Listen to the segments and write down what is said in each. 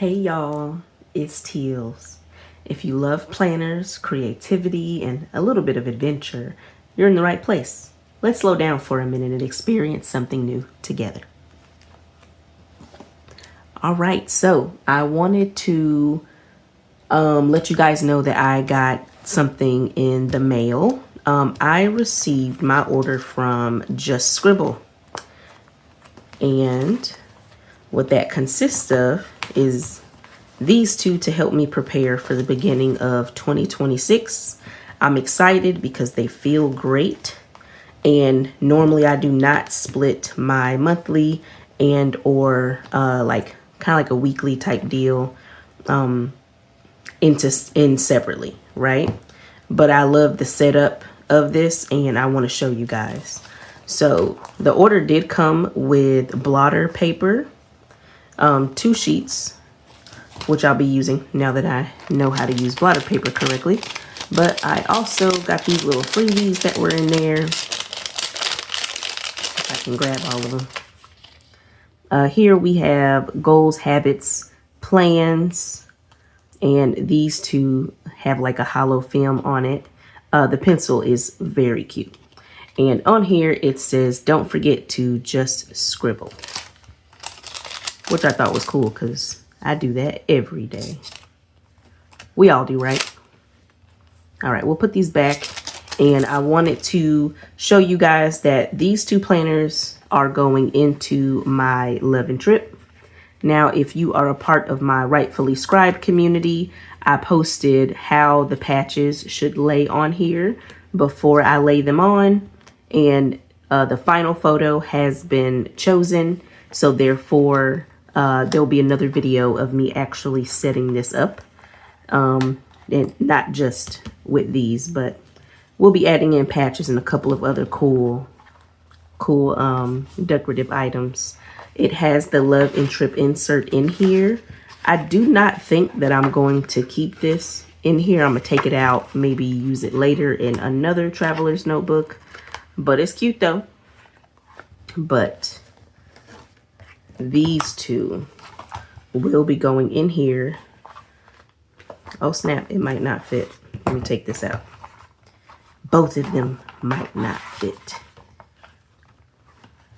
Hey y'all, it's Teals. If you love planners, creativity, and a little bit of adventure, you're in the right place. Let's slow down for a minute and experience something new together. All right, so I wanted to let you guys know that I got something in the mail. I received my order from Just Scribble. And what that consists of is these two to help me prepare for the beginning of 2026. I'm excited because they feel great. And normally I do not split my monthly and or like kind of like a weekly type deal in separately, right? But I love the setup of this and I want to show you guys. So the order did come with blotter paper, 2 sheets, which I'll be using now that I know how to use blotter paper correctly. But I also got these little freebies that were in there. If I can grab all of them. Here we have goals, habits, plans, and these two have like a hollow film on it. The pencil is very cute. And on here it says, don't forget to just scribble, which I thought was cool because I do that every day. We all do, right? All right, we'll put these back. And I wanted to show you guys that these 2 planners are going into my Love and Trip. Now, if you are a part of my Writefully Scribed community, I posted how the patches should lay on here before I lay them on. And the final photo has been chosen. So therefore, there'll be another video of me actually setting this up. And not just with these, but we'll be adding in patches and a couple of other cool decorative items. It has the Love and Trip insert in here. I do not think that I'm going to keep this in here. I'm gonna take it out, maybe use it later in another traveler's notebook, but it's cute though. But these 2 will be going in here. Oh snap, it might not fit. Let me take this out. Both of them might not fit.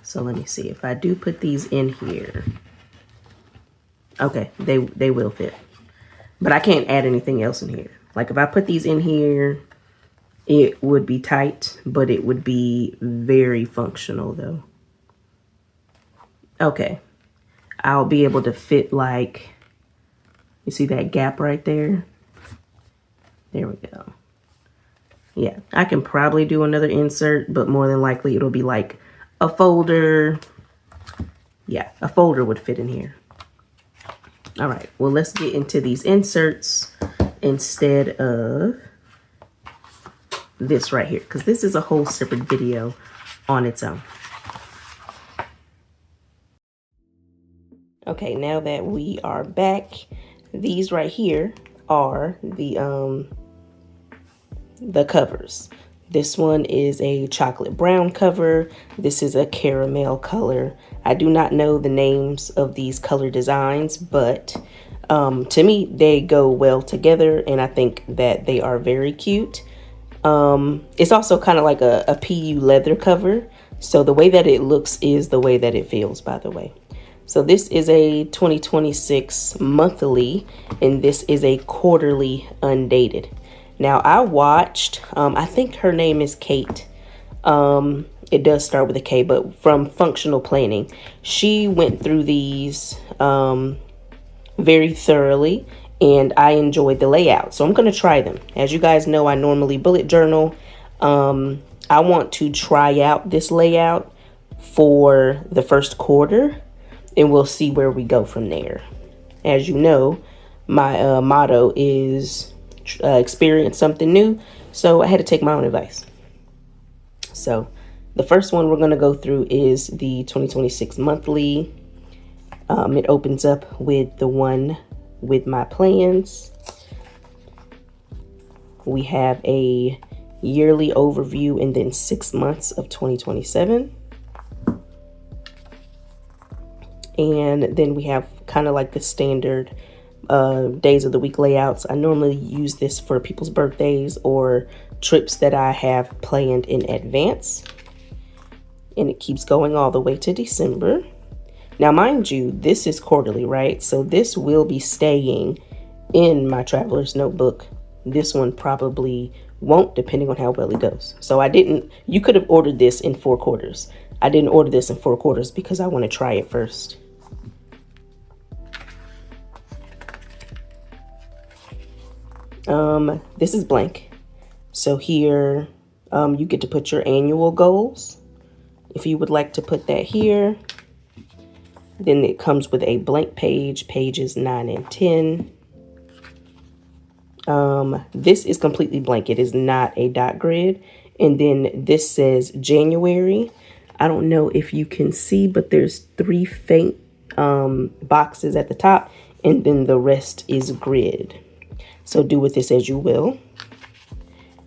So let me see if I do put these in here. Okay, they will fit. But I can't add anything else in here. Like if I put these in here, it would be tight, but it would be very functional though. Okay, I'll be able to fit like, you see that gap right there? There we go. Yeah, I can probably do another insert, but more than likely it'll be like a folder. Yeah, a folder would fit in here. All right, well, let's get into these inserts instead of this right here, because this is a whole separate video on its own. Okay, now that we are back, these right here are the covers. This one is a chocolate brown cover. This is a caramel color. I do not know the names of these color designs, but to me, they go well together, and I think that they are very cute. It's also kind of like a PU leather cover. So the way that it looks is the way that it feels, by the way. So this is a 2026 monthly, and this is a quarterly Undated. Now I watched, I think her name is Kate. It does start with a K, but from Functional Planning. She went through these very thoroughly, and I enjoyed the layout. So I'm going to try them. As you guys know, I normally bullet journal. I want to try out this layout for the first quarter, and we'll see where we go from there. As you know, my motto is experience something new, so I had to take my own advice. So the first one we're going to go through is the 2026 monthly. It opens up with the one with my plans. We have a yearly overview and then 6 months of 2027. And then we have kind of like the standard days of the week layouts. I normally use this for people's birthdays or trips that I have planned in advance. And it keeps going all the way to December. Now, mind you, this is quarterly, right? So this will be staying in my traveler's notebook. This one probably won't, depending on how well it goes. So you could have ordered this in 4 quarters. I didn't order this in 4 quarters because I want to try it first. This is blank. So here, you get to put your annual goals. If you would like to put that here, then it comes with a blank page, pages 9 and 10. This is completely blank. It is not a dot grid. And then this says January. I don't know if you can see, but there's 3 faint boxes at the top, and then the rest is grid. So do with this as you will.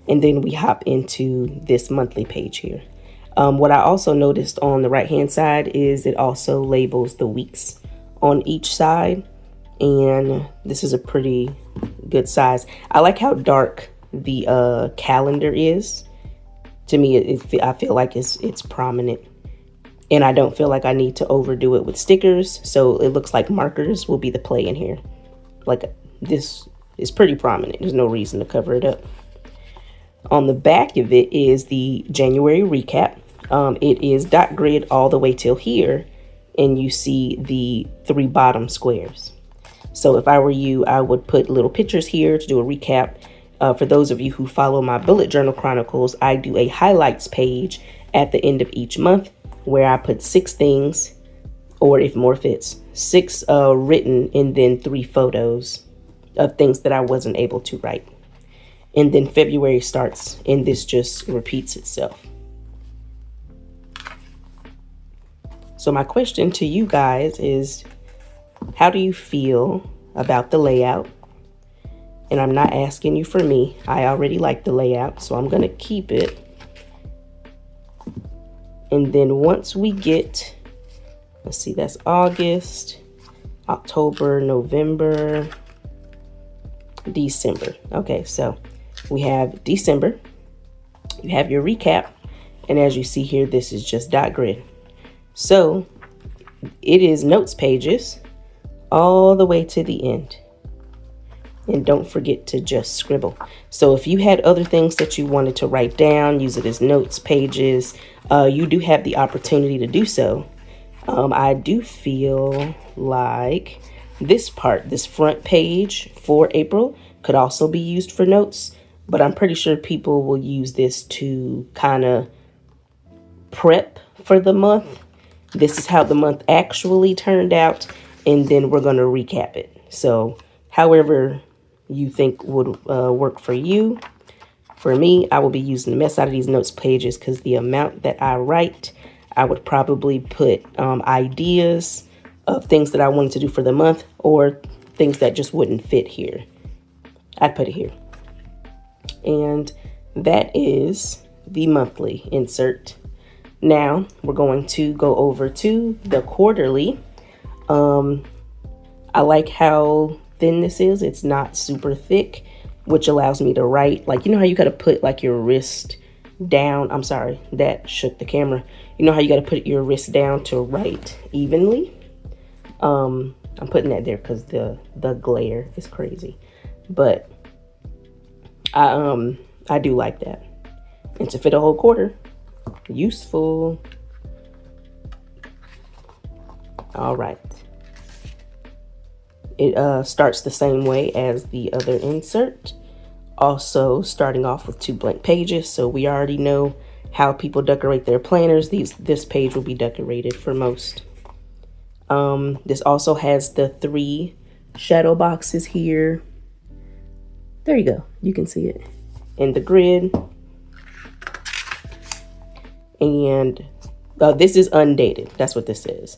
And then we hop into this monthly page here. What I also noticed on the right hand side is it also labels the weeks on each side. And this is a pretty good size. I like how dark the calendar is. To me, I feel like it's prominent. And I don't feel like I need to overdo it with stickers. So it looks like markers will be the play in here. Like, this is pretty prominent. There's no reason to cover it up. On the back of it is the January recap. It is dot grid all the way till here. And you see the 3 bottom squares. So if I were you, I would put little pictures here to do a recap. For those of you who follow my bullet journal chronicles, I do a highlights page at the end of each month where I put 6 things, or if more fits, 6 written, and then 3 photos of things that I wasn't able to write. And then February starts, and this just repeats itself. So my question to you guys is, how do you feel about the layout? And I'm not asking you for me. I already like the layout, so I'm going to keep it. And then once we get, let's see, that's August, October, November, December. Okay, so we have December. You have your recap. And as you see here, this is just dot grid. So it is notes pages all the way to the end. And don't forget to just scribble. So if you had other things that you wanted to write down, use it as notes pages, you do have the opportunity to do so. I do feel like this part, this front page for April, could also be used for notes, but I'm pretty sure people will use this to kind of prep for the month. This is how the month actually turned out, and then we're going to recap it. So however you think would work for you. For me, I will be using the mess out of these notes pages because the amount that I write, I would probably put ideas of things that I wanted to do for the month or things that just wouldn't fit here. I'd put it here. And that is the monthly insert. Now we're going to go over to the quarterly. I like how thin this is. It's not super thick, which allows me to write, like, you know how you got to put like your wrist down. I'm sorry, that shook the camera. You know how you got to put your wrist down to write evenly. I'm putting that there because the glare is crazy, but I do like that. And to fit a whole quarter, useful. All right. It starts the same way as the other insert. Also starting off with 2 blank pages. So we already know how people decorate their planners. This page will be decorated for most. This also has the 3 shadow boxes here. There you go. You can see it in the grid. And this is undated. That's what this is.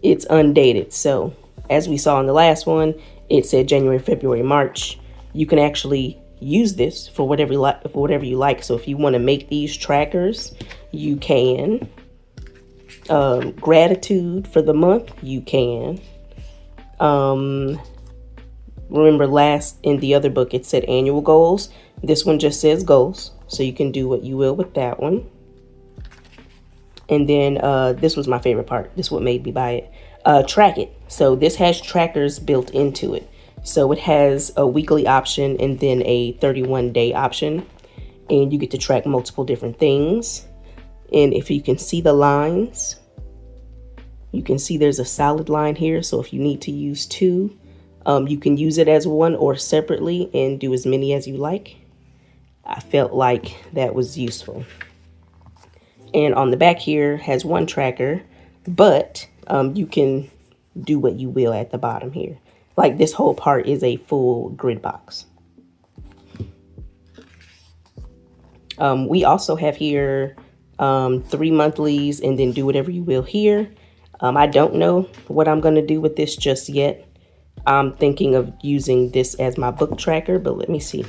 It's undated. So as we saw in the last one, it said January, February, March. You can actually use this for whatever you like. So if you want to make these trackers, you can. Gratitude for the month, you can. remember last in the other book, it said annual goals. This one just says goals. So you can do what you will with that one. And then this was my favorite part. This is what made me buy it. Track it. So this has trackers built into it. So it has a weekly option and then a 31-day option. And you get to track multiple different things. And if you can see the lines, you can see there's a solid line here. So if you need to use two, you can use it as one or separately and do as many as you like. I felt like that was useful. And on the back here has one tracker, but you can do what you will at the bottom here. Like this whole part is a full grid box. We also have here 3 monthlies and then do whatever you will here. I don't know what I'm going to do with this just yet. I'm thinking of using this as my book tracker, but let me see.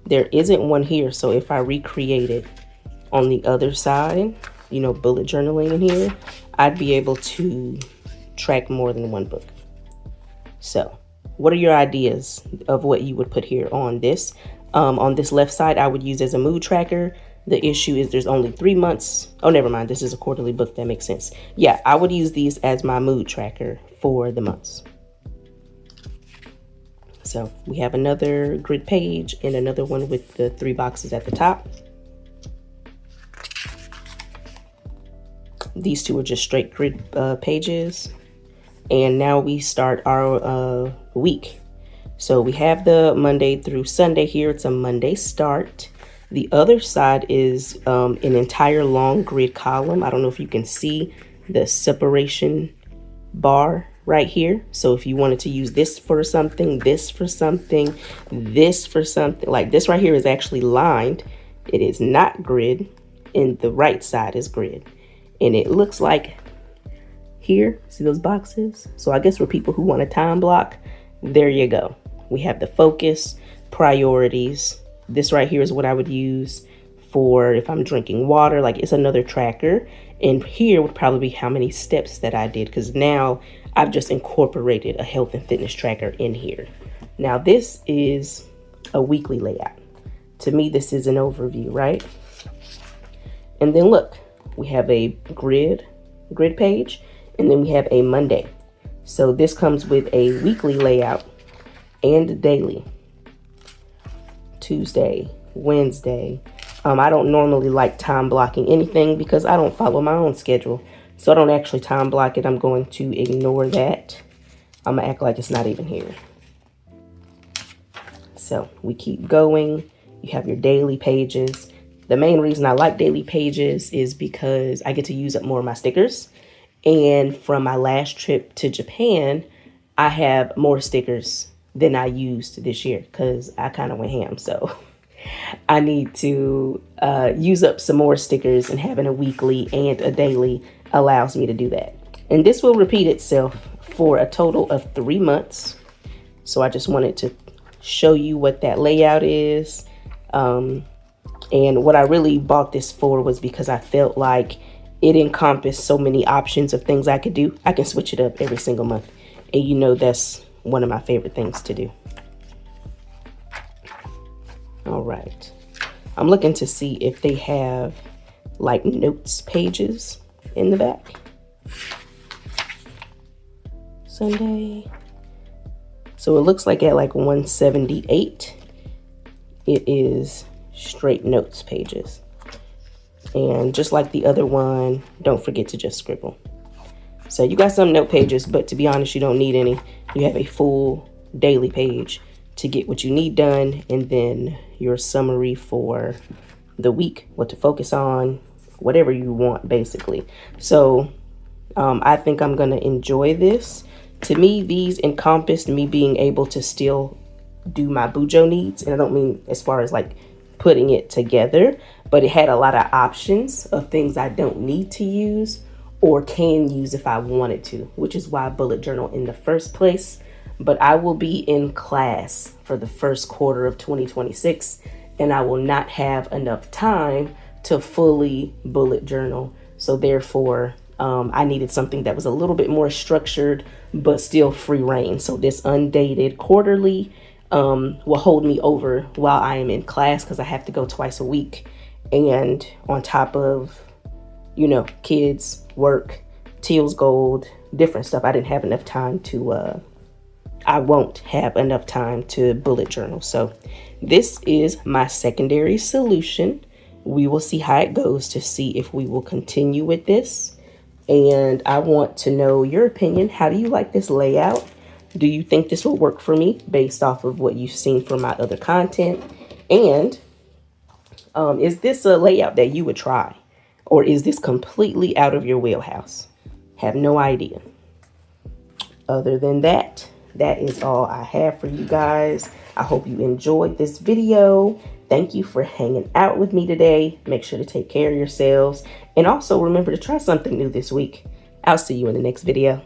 There isn't one here, so if I recreate it on the other side, you know, bullet journaling in here, I'd be able to track more than one book. So what are your ideas of what you would put here on this? On this left side, I would use as a mood tracker. The issue is there's only 3 months. Oh, never mind. This is a quarterly book. That makes sense. Yeah, I would use these as my mood tracker for the months. So we have another grid page and another one with the 3 boxes at the top. These two are just straight grid pages. And now we start our week. So we have the Monday through Sunday here. It's a Monday start. The other side is an entire long grid column. I don't know if you can see the separation bar right here. So if you wanted to use this for something, this for something, this for something, like this right here is actually lined. It is not grid, and the right side is grid. And it looks like here, see those boxes? So I guess for people who want a time block, there you go. We have the focus, priorities. This right here is what I would use for if I'm drinking water, like it's another tracker. And here would probably be how many steps that I did, because now I've just incorporated a health and fitness tracker in here. Now this is a weekly layout. To me, this is an overview, right? And then look, we have a grid page, and then we have a Monday. So this comes with a weekly layout and a daily. Tuesday, Wednesday. I don't normally like time blocking anything because I don't follow my own schedule. So I don't actually time block it. I'm going to ignore that. I'm gonna act like it's not even here. So we keep going. You have your daily pages. The main reason I like daily pages is because I get to use up more of my stickers. And from my last trip to Japan, I have more stickers than I used this year because I kind of went ham. So I need to use up some more stickers, and having a weekly and a daily allows me to do that. And this will repeat itself for a total of 3 months. So I just wanted to show you what that layout is. And what I really bought this for was because I felt like it encompassed so many options of things I could do. I can switch it up every single month. And you know, that's one of my favorite things to do. All right. I'm looking to see if they have like notes pages in the back. Sunday. So it looks like at like 178, it is straight notes pages. And just like the other one, don't forget to just scribble. So you got some note pages, but to be honest, you don't need any. You have a full daily page to get what you need done, and then your summary for the week, what to focus on, whatever you want, basically. So I think I'm going to enjoy this. To me, these encompassed me being able to still do my bujo needs. And I don't mean as far as like putting it together, but it had a lot of options of things I don't need to use or can use if I wanted to, which is why I bullet journal in the first place. But I will be in class for the first quarter of 2026, and I will not have enough time to fully bullet journal. So therefore, I needed something that was a little bit more structured, but still free reign. So this Undated quarterly will hold me over while I am in class, because I have to go twice a week. And on top of, you know, kids, work, Teal's Gold, different stuff, I didn't have enough time to, I won't have enough time to bullet journal. So this is my secondary solution. We will see how it goes to see if we will continue with this. And I want to know your opinion. How do you like this layout? Do you think this will work for me based off of what you've seen from my other content? And is this a layout that you would try? Or is this completely out of your wheelhouse? Have no idea. Other than that, that is all I have for you guys. I hope you enjoyed this video. Thank you for hanging out with me today. Make sure to take care of yourselves. And also remember to try something new this week. I'll see you in the next video.